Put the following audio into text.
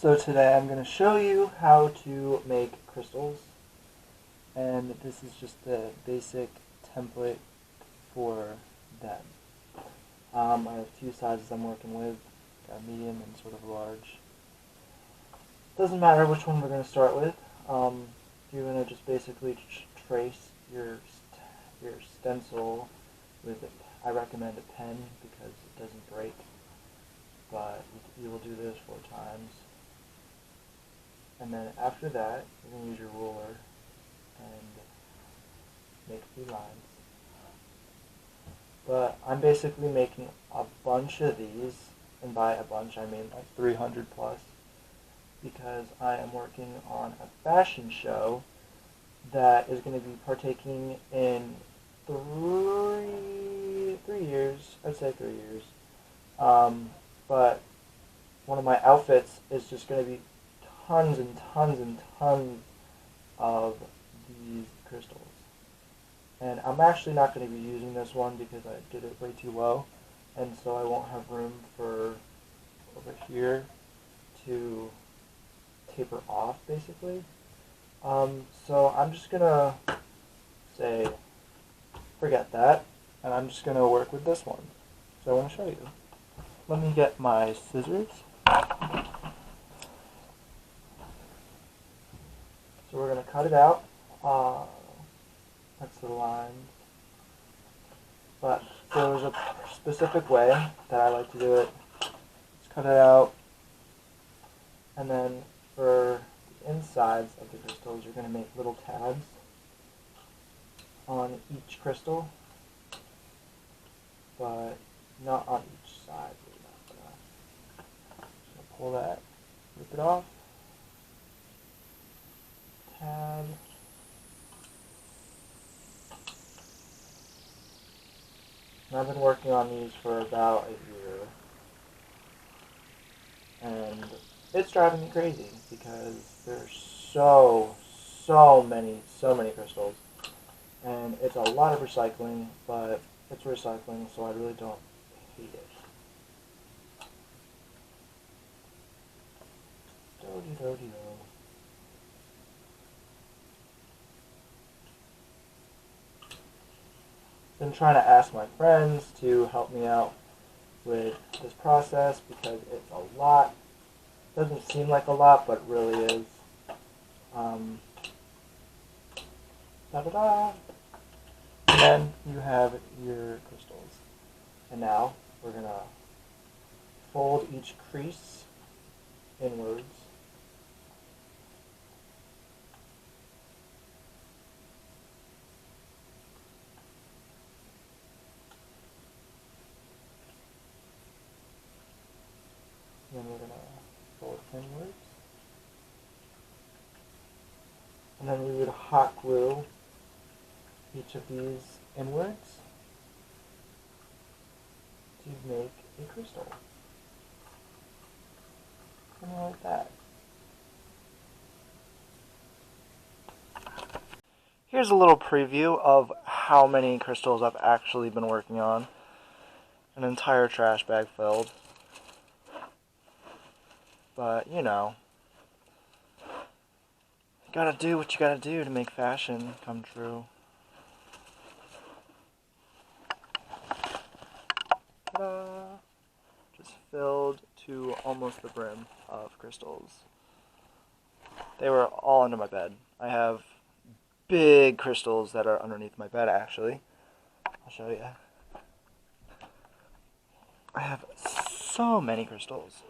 So today I'm going to show you how to make crystals, and this is just the basic template for them. I have two sizes I'm working with, a medium and sort of large. Doesn't matter which one we're going to start with. You're going to just basically trace your stencil with, I recommend a pen because it doesn't break, but you will do this 4 times. And then after that, you're going to use your ruler and make a few lines. But I'm basically making a bunch of these, and by a bunch I mean like 300 plus, because I am working on a fashion show that is going to be partaking in 3 years, I'd say 3 years. But one of my outfits is just going to be tons and tons and tons of these crystals. And I'm actually not going to be using this one because I did it way too low, and so I won't have room for over here to taper off, basically. So I'm just going to say, forget that, and I'm just going to work with this one. So I want to show you. Let me get my scissors. So we're going to cut it out. That's the line. But there's a specific way that I like to do it. Just cut it out. And then for the insides of the crystals, you're going to make little tabs on each crystal, but not on each side. We're going to pull that, rip it off. Tab. And I've been working on these for about a year, and it's driving me crazy because there's so many crystals, and it's a lot of recycling, but it's recycling, so I really don't hate it. Do-de-do-de-do. Been trying to ask my friends to help me out with this process because it's a lot. Doesn't seem like a lot, but it really is. Da-da-da. And then you have your crystals. And now we're going to fold each crease inwards. Then we're going to fold inwards. And then we would hot glue each of these inwards to make a crystal. Something like that. Here's a little preview of how many crystals I've actually been working on. An entire trash bag filled. But, you know, you gotta do what you gotta do to make fashion come true. Ta-da! Just filled to almost the brim of crystals. They were all under my bed. I have big crystals that are underneath my bed, actually. I'll show you. I have so many crystals.